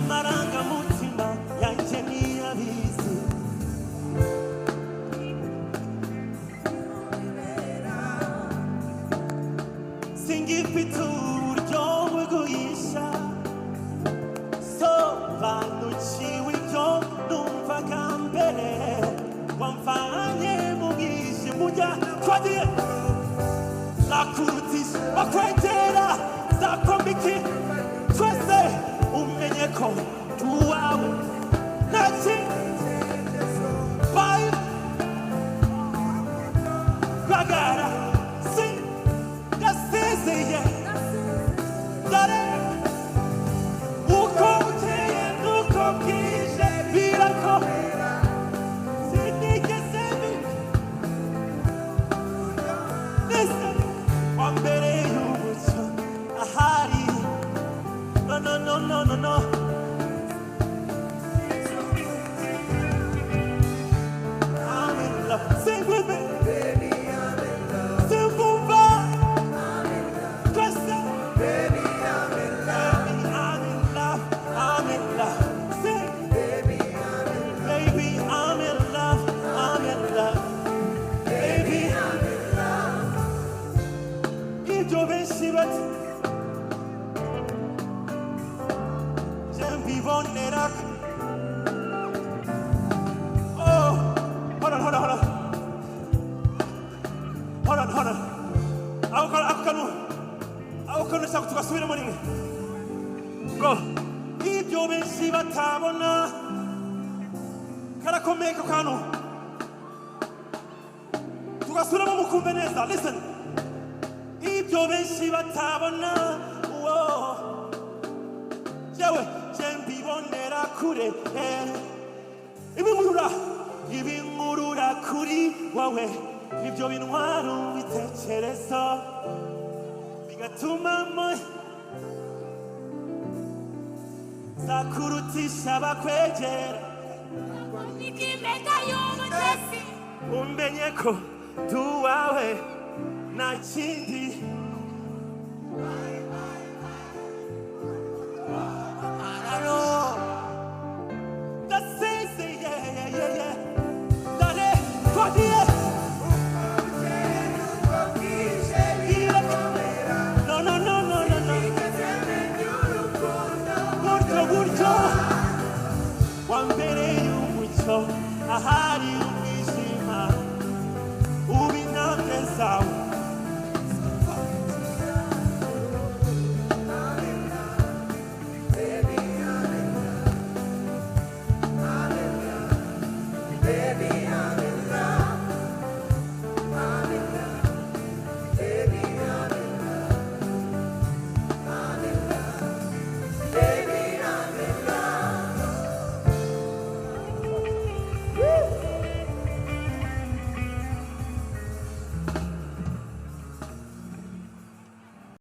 amarangamutima yanjye niyabizi singifite uburyo bwo guhisha sobanukiwe ibyo numvaga mbere wamvanye mu bwijima ujya twagiye zakurutisha bakwegera zakomiki twese umenye ko tuwawe naki bayi bagara si gasezeye dare uko uteye nuko bwije birako sinigeze nese wambere y'umucyo ahari no I'm in love. Sing with me. Baby, I'm in love. Sing for me. I'm in love. Baby, I'm in love. Baby, I'm in love. I'm in love. Sing. Baby, I'm in love. Baby, I'm in love. I'm in love. Baby, I'm in love. Ibyo benshi bati Jembibonera. Oh, hold on. Ako kanu shaka tugasubira muri mwe. Go. Ibyo benshi batabona karakomeye ko kanu. Tugasubira mu kumbe neza. Listen. Ibyo benshi batabona. Whoa. Jewe jembibonera kure. Ibinkurura kuri wawe nibyo bintwara ubitekerezo bigatuma zakurutisha bakwegera umenye ko tuwawe nta kindi wambere y'umucyo ahari umwijima